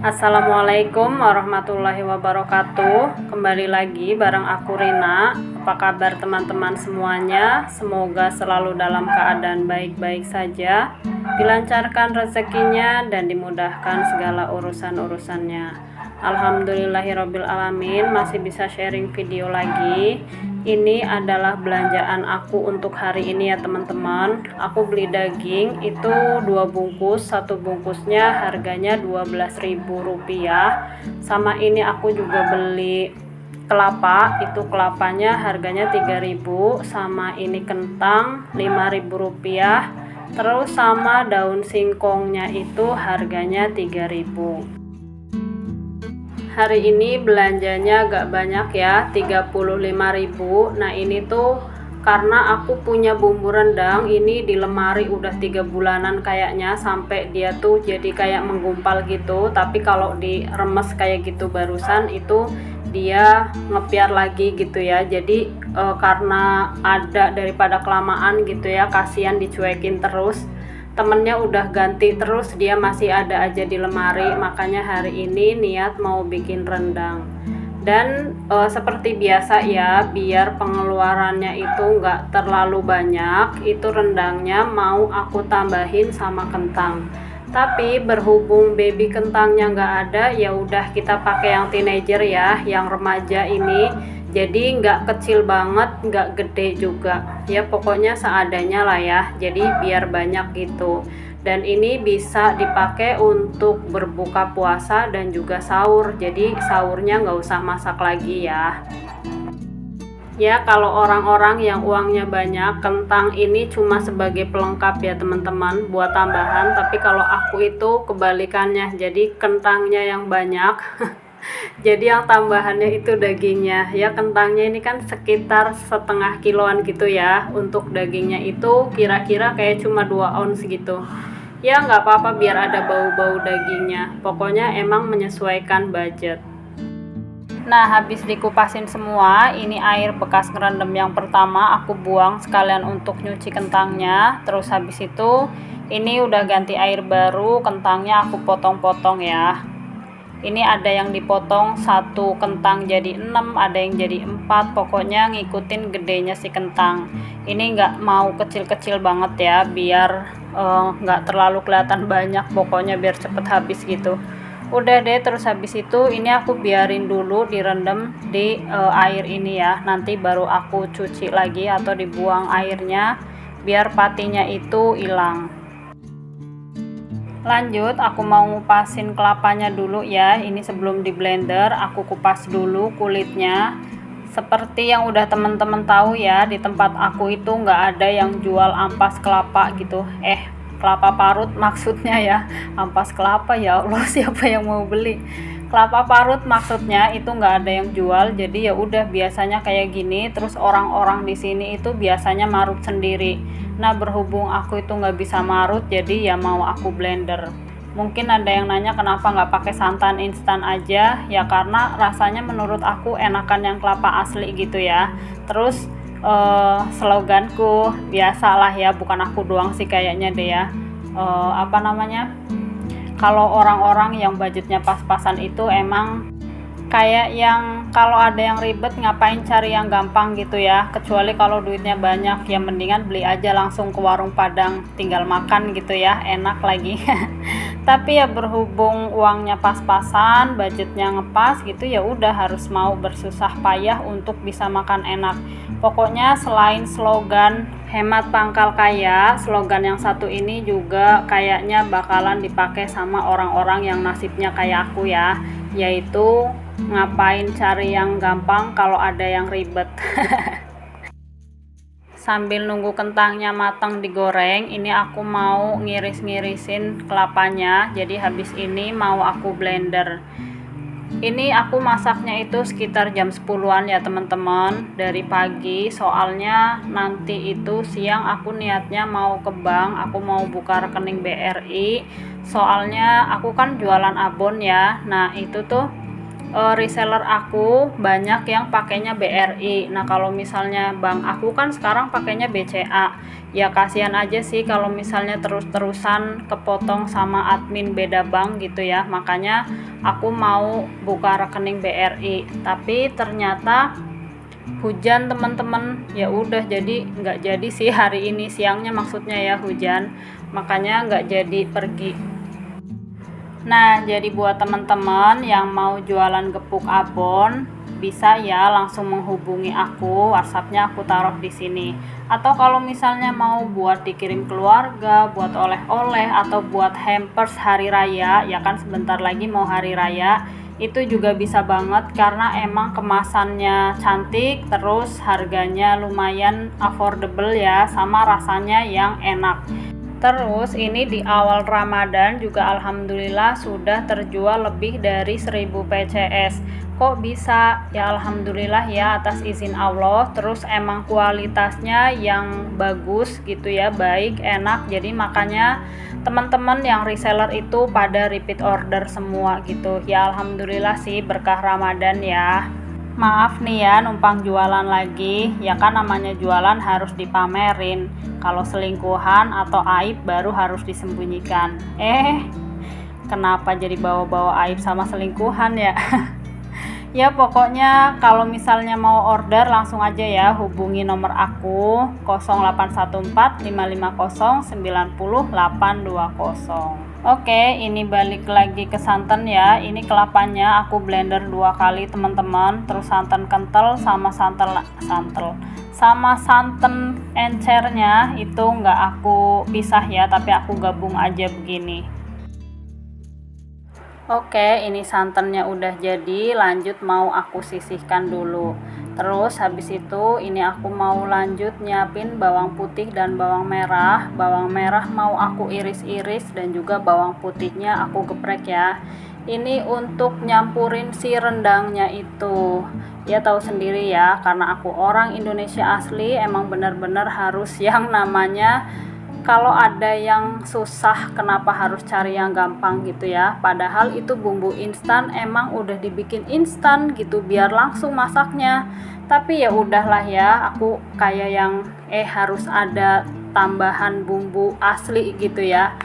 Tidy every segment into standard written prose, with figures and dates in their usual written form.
Assalamualaikum warahmatullahi wabarakatuh. Kembali lagi bareng aku Rina. Apa kabar teman-teman semuanya? Semoga selalu dalam keadaan baik-baik saja, dilancarkan rezekinya dan dimudahkan segala urusan-urusannya. Alhamdulillahirabbil alamin, masih bisa sharing video lagi. Ini adalah belanjaan aku untuk hari ini ya teman-teman. Aku beli daging itu 2 bungkus, satu bungkusnya harganya Rp12.000. Sama ini aku juga beli kelapa, itu kelapanya harganya Rp3.000. Sama ini kentang Rp5.000. Terus sama daun singkongnya itu harganya Rp3.000. Hari ini belanjanya agak banyak ya, Rp35.000. Nah ini tuh karena aku punya bumbu rendang ini di lemari udah 3 bulanan kayaknya, sampai dia tuh jadi kayak menggumpal gitu. Tapi kalau diremes kayak gitu barusan itu dia ngepiar lagi gitu ya. Jadi karena ada daripada kelamaan gitu ya, kasihan dicuekin terus. Temennya udah ganti terus, dia masih ada aja di lemari. Makanya hari ini niat mau bikin rendang. Dan seperti biasa ya, biar pengeluarannya itu nggak terlalu banyak, itu rendangnya mau aku tambahin sama kentang. Tapi berhubung baby kentangnya nggak ada, ya udah kita pakai yang teenager ya, yang remaja ini. Jadi nggak kecil banget, nggak gede juga ya, pokoknya seadanya lah ya. Jadi biar banyak gitu. Dan ini bisa dipakai untuk berbuka puasa dan juga sahur. Jadi sahurnya nggak usah masak lagi ya. Ya kalau orang-orang yang uangnya banyak, kentang ini cuma sebagai pelengkap ya teman-teman, buat tambahan. Tapi kalau aku itu kebalikannya, jadi kentangnya yang banyak jadi yang tambahannya itu dagingnya ya. Kentangnya ini kan sekitar setengah kiloan gitu ya, untuk dagingnya itu kira-kira kayak cuma 2 ons gitu ya. Nggak apa-apa biar ada bau-bau dagingnya, pokoknya emang menyesuaikan budget. Nah habis dikupasin semua, ini air bekas ngerendam yang pertama aku buang sekalian untuk nyuci kentangnya. Terus habis itu ini udah ganti air baru, kentangnya aku potong-potong ya. Ini ada yang dipotong satu kentang jadi 6, ada yang jadi 4, pokoknya ngikutin gedenya si kentang. Ini nggak mau kecil-kecil banget ya, biar nggak terlalu kelihatan banyak, pokoknya biar cepet habis gitu. Udah deh, terus habis itu ini aku biarin dulu direndam di air ini ya, nanti baru aku cuci lagi atau dibuang airnya biar patinya itu hilang. Lanjut, aku mau ngupasin kelapanya dulu ya. Ini sebelum di blender aku kupas dulu kulitnya. Seperti yang udah temen-temen tahu ya, di tempat aku itu nggak ada yang jual ampas kelapa gitu. Kelapa parut maksudnya ya. Ampas kelapa, ya Allah siapa yang mau beli? Kelapa parut maksudnya, itu nggak ada yang jual. Jadi ya udah biasanya kayak gini. Terus orang-orang di sini itu biasanya marut sendiri. Nah berhubung aku itu nggak bisa marut, jadi ya mau aku blender. Mungkin ada yang nanya kenapa nggak pakai santan instan aja, ya karena rasanya menurut aku enakan yang kelapa asli gitu ya. Terus sloganku biasalah ya, bukan aku doang sih kayaknya deh ya, kalau orang-orang yang budgetnya pas-pasan itu emang kayak yang kalau ada yang ribet ngapain cari yang gampang gitu ya. Kecuali kalau duitnya banyak, ya mendingan beli aja langsung ke warung Padang, tinggal makan gitu ya, enak lagi. Tapi ya berhubung uangnya pas-pasan, budgetnya ngepas gitu, ya udah harus mau bersusah payah untuk bisa makan enak. Pokoknya selain slogan hemat pangkal kaya, slogan yang satu ini juga kayaknya bakalan dipakai sama orang-orang yang nasibnya kayak aku ya, yaitu ngapain cari yang gampang kalau ada yang ribet. Sambil nunggu kentangnya matang digoreng, ini aku mau ngiris-ngirisin kelapanya. Jadi habis ini mau aku blender. Ini aku masaknya itu sekitar jam 10-an ya teman-teman, dari pagi, soalnya nanti itu siang aku niatnya mau ke bank, aku mau buka rekening BRI, soalnya aku kan jualan abon ya. Nah itu tuh reseller aku banyak yang pakainya BRI. Nah kalau misalnya bank aku kan sekarang pakainya BCA, ya kasihan aja sih kalau misalnya terus-terusan kepotong sama admin beda bank gitu ya. Makanya aku mau buka rekening BRI, tapi ternyata hujan teman-teman. Ya udah, jadi nggak jadi sih hari ini, siangnya maksudnya ya hujan, makanya nggak jadi pergi. Nah, jadi buat teman-teman yang mau jualan gepuk abon, bisa ya langsung menghubungi aku, WhatsApp-nya aku taruh di sini. Atau kalau misalnya mau buat dikirim keluarga, buat oleh-oleh atau buat hampers hari raya, ya kan sebentar lagi mau hari raya, itu juga bisa banget karena emang kemasannya cantik, terus harganya lumayan affordable ya, sama rasanya yang enak. Terus ini di awal Ramadan juga alhamdulillah sudah terjual lebih dari 1000 PCS. Kok bisa? Ya alhamdulillah ya atas izin Allah. Terus emang kualitasnya yang bagus gitu ya, baik, enak. Jadi makanya teman-teman yang reseller itu pada repeat order semua gitu. Ya alhamdulillah sih, berkah Ramadan ya. Maaf nih ya numpang jualan lagi, ya kan namanya jualan harus dipamerin. Kalau selingkuhan atau aib baru harus disembunyikan. Kenapa jadi bawa-bawa aib sama selingkuhan ya? Ya pokoknya kalau misalnya mau order langsung aja ya hubungi nomor aku 0814 550 90820. Oke, ini balik lagi ke santan ya. Ini kelapanya aku blender 2 kali teman-teman. Terus santan kental sama santan encernya itu nggak aku pisah ya, tapi aku gabung aja begini. Oke, ini santannya udah jadi, lanjut mau aku sisihkan dulu. Terus habis itu ini aku mau lanjut nyiapin bawang putih dan bawang merah. Bawang merah mau aku iris-iris dan juga bawang putihnya aku geprek ya. Ini untuk nyampurin si rendangnya itu. Ya tahu sendiri ya, karena aku orang Indonesia asli, emang benar-benar harus yang namanya kalau ada yang susah kenapa harus cari yang gampang gitu ya, padahal itu bumbu instan emang udah dibikin instan gitu biar langsung masaknya. Tapi ya udahlah ya, aku kayak yang harus ada tambahan bumbu asli gitu ya.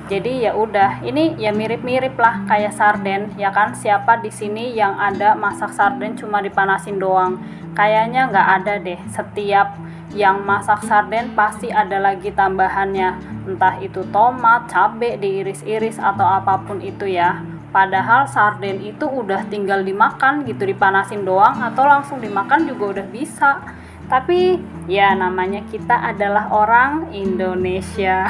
Jadi ya udah, ini ya mirip-mirip lah kayak sarden ya kan. Siapa di sini yang ada masak sarden cuma dipanasin doang? Kayaknya nggak ada deh. Setiap yang masak sarden pasti ada lagi tambahannya, entah itu tomat, cabai diiris-iris atau apapun itu ya. Padahal sarden itu udah tinggal dimakan gitu, dipanasin doang atau langsung dimakan juga udah bisa. Tapi ya namanya kita adalah orang Indonesia.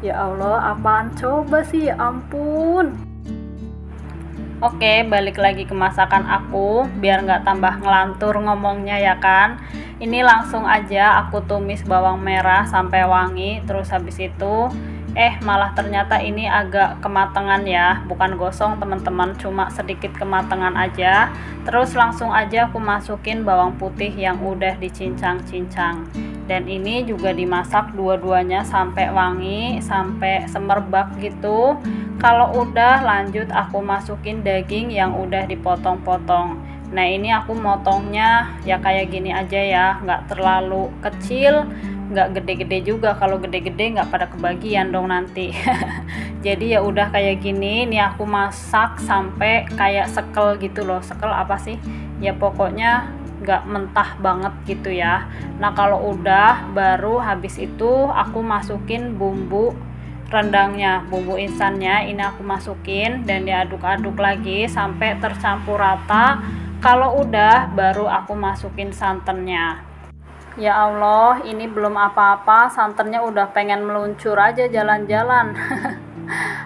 Ya Allah, apaan coba sih, ya ampun. Oke, balik lagi ke masakan aku biar nggak tambah ngelantur ngomongnya ya kan. Ini langsung aja aku tumis bawang merah sampai wangi. Terus habis itu malah ternyata ini agak kematangan ya, bukan gosong teman-teman, cuma sedikit kematangan aja. Terus langsung aja aku masukin bawang putih yang udah dicincang-cincang. Dan ini juga dimasak dua-duanya sampai wangi, sampai semerbak gitu. Kalau udah lanjut aku masukin daging yang udah dipotong-potong. Nah ini aku motongnya ya kayak gini aja ya, nggak terlalu kecil, nggak gede-gede juga. Kalau gede-gede nggak pada kebagian dong nanti. Jadi ya udah kayak gini. Nih aku masak sampai kayak sekel gitu loh. Sekel apa sih? Ya pokoknya nggak mentah banget gitu ya. Nah kalau udah, baru habis itu aku masukin bumbu rendangnya, bumbu instannya ini aku masukin dan diaduk-aduk lagi sampai tercampur rata. Kalau udah, baru aku masukin santannya. Ya Allah, ini belum apa-apa, santannya udah pengen meluncur aja jalan-jalan.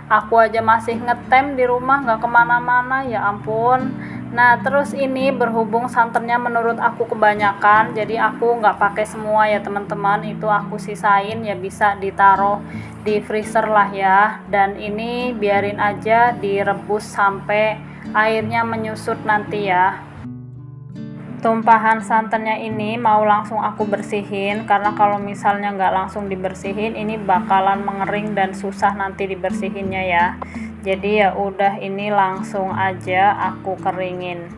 Aku aja masih ngetem di rumah, nggak kemana-mana, ya ampun. Nah terus ini berhubung santannya menurut aku kebanyakan, jadi aku nggak pakai semua ya teman-teman, itu aku sisain ya, bisa ditaruh di freezer lah ya. Dan ini biarin aja direbus sampai airnya menyusut nanti ya. Tumpahan santannya ini mau langsung aku bersihin, karena kalau misalnya nggak langsung dibersihin ini bakalan mengering dan susah nanti dibersihinnya ya. Jadi ya udah, ini langsung aja aku keringin,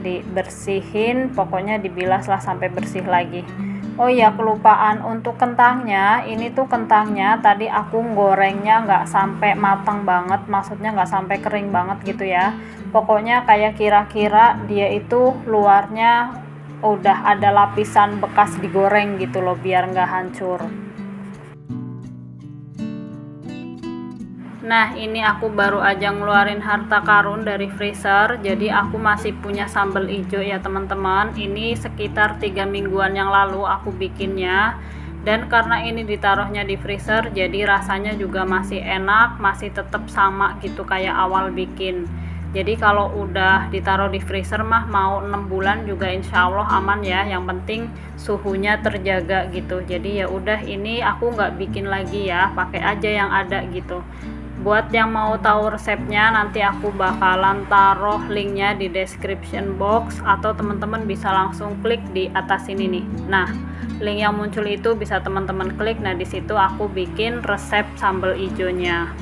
dibersihin, pokoknya dibilas lah sampai bersih lagi. Oh iya, kelupaan, untuk kentangnya, ini tuh kentangnya tadi aku gorengnya nggak sampai matang banget, maksudnya nggak sampai kering banget gitu ya. Pokoknya kayak kira-kira dia itu luarnya udah ada lapisan bekas digoreng gitu loh, biar nggak hancur. Nah, ini aku baru aja ngeluarin harta karun dari freezer, jadi aku masih punya sambal hijau ya teman-teman. Ini sekitar 3 mingguan yang lalu aku bikinnya, dan karena ini ditaruhnya di freezer jadi rasanya juga masih enak, masih tetap sama gitu kayak awal bikin. Jadi kalau udah ditaruh di freezer mah mau 6 bulan juga insya Allah aman ya, yang penting suhunya terjaga gitu. Jadi ya udah, ini aku nggak bikin lagi ya, pakai aja yang ada gitu. Buat yang mau tahu resepnya, nanti aku bakalan taruh linknya di description box, atau teman-teman bisa langsung klik di atas ini nih. Nah, link yang muncul itu bisa teman-teman klik. Nah, di situ aku bikin resep sambal ijonya.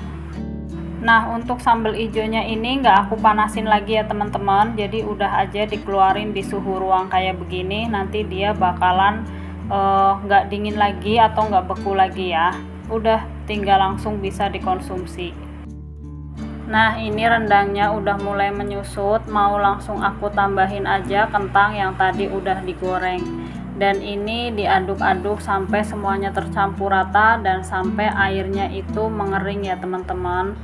Nah, untuk sambal ijonya ini nggak aku panasin lagi ya teman-teman, jadi udah aja dikeluarin di suhu ruang kayak begini, nanti dia bakalan nggak dingin lagi atau nggak beku lagi ya. Udah tinggal langsung bisa dikonsumsi. Nah, ini rendangnya udah mulai menyusut, mau langsung aku tambahin aja kentang yang tadi udah digoreng. Dan ini diaduk-aduk sampai semuanya tercampur rata dan sampai airnya itu mengering ya teman-teman.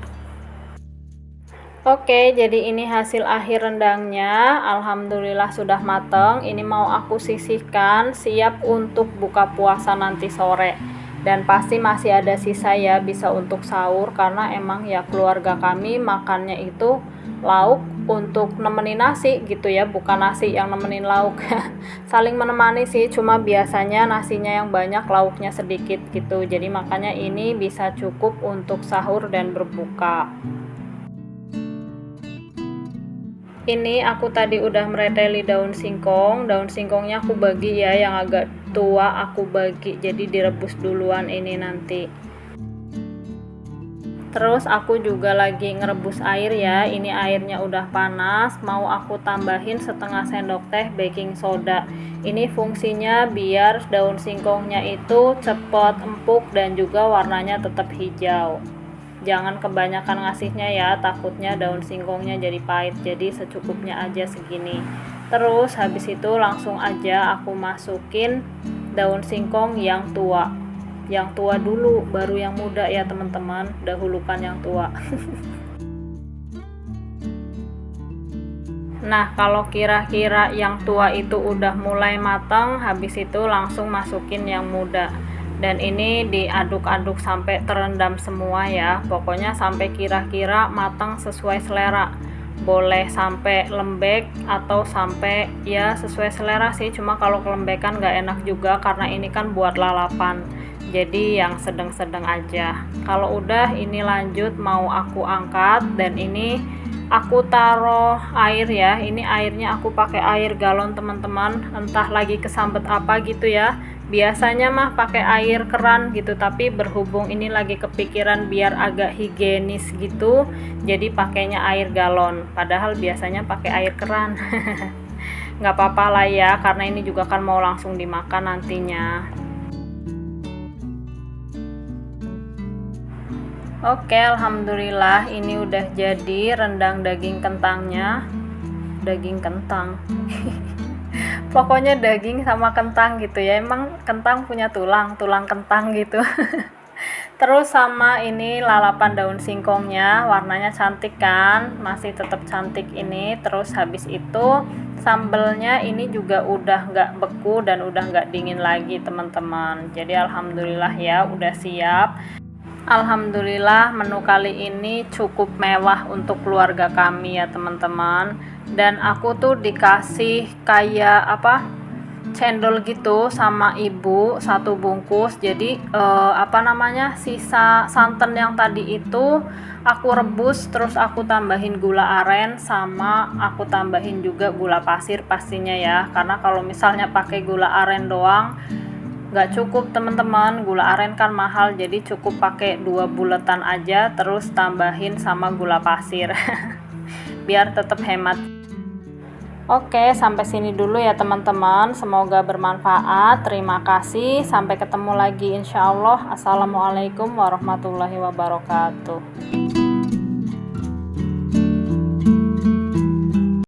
Oke, jadi ini hasil akhir rendangnya. Alhamdulillah sudah mateng. Ini mau aku sisihkan, siap untuk buka puasa nanti sore. Dan pasti masih ada sisa ya, bisa untuk sahur, karena emang ya keluarga kami makannya itu lauk untuk nemenin nasi gitu ya, bukan nasi yang nemenin lauk. Saling menemani sih, cuma biasanya nasinya yang banyak, lauknya sedikit gitu. Jadi makanya ini bisa cukup untuk sahur dan berbuka. Ini aku tadi udah mereteli daun singkong. Daun singkongnya aku bagi ya, yang agak tua aku bagi, jadi direbus duluan ini nanti. Terus aku juga lagi ngerebus air ya. Ini airnya udah panas, mau aku tambahin setengah sendok teh baking soda. Ini fungsinya biar daun singkongnya itu cepet empuk dan juga warnanya tetap hijau. Jangan kebanyakan ngasihnya ya, takutnya daun singkongnya jadi pahit, jadi secukupnya aja segini. Terus habis itu langsung aja aku masukin daun singkong yang tua dulu, baru yang muda ya teman-teman, dahulukan yang tua. Nah, kalau kira-kira yang tua itu udah mulai matang, habis itu langsung masukin yang muda. Dan ini diaduk-aduk sampai terendam semua ya, pokoknya sampai kira-kira matang sesuai selera. Boleh sampai lembek atau sampai ya sesuai selera sih, cuma kalau kelembekan nggak enak juga karena ini kan buat lalapan, jadi yang sedang-sedang aja. Kalau udah, ini lanjut mau aku angkat, dan ini aku taruh air ya. Ini airnya aku pakai air galon teman-teman, entah lagi kesambet apa gitu ya. Biasanya mah pakai air keran gitu, tapi berhubung ini lagi kepikiran biar agak higienis gitu, jadi pakainya air galon, padahal biasanya pakai air keran. Nggak apa-apa lah ya, karena ini juga kan mau langsung dimakan nantinya. Oke, alhamdulillah ini udah jadi rendang daging kentangnya. Daging kentang. Pokoknya daging sama kentang gitu ya, emang kentang punya tulang kentang gitu. Terus sama ini lalapan daun singkongnya, warnanya cantik kan, masih tetap cantik ini. Terus habis itu sambelnya ini juga udah nggak beku dan udah nggak dingin lagi teman-teman. Jadi alhamdulillah ya udah siap. Alhamdulillah menu kali ini cukup mewah untuk keluarga kami ya teman-teman. Dan aku tuh dikasih kayak apa, cendol gitu sama ibu, 1 bungkus. Jadi sisa santan yang tadi itu aku rebus, terus aku tambahin gula aren, sama aku tambahin juga gula pasir pastinya ya, karena kalau misalnya pakai gula aren doang nggak cukup teman-teman, gula aren kan mahal, jadi cukup pakai 2 buletan aja, terus tambahin sama gula pasir biar tetap hemat. Oke, sampai sini dulu ya teman-teman, semoga bermanfaat. Terima kasih, sampai ketemu lagi insya Allah. Assalamualaikum warahmatullahi wabarakatuh.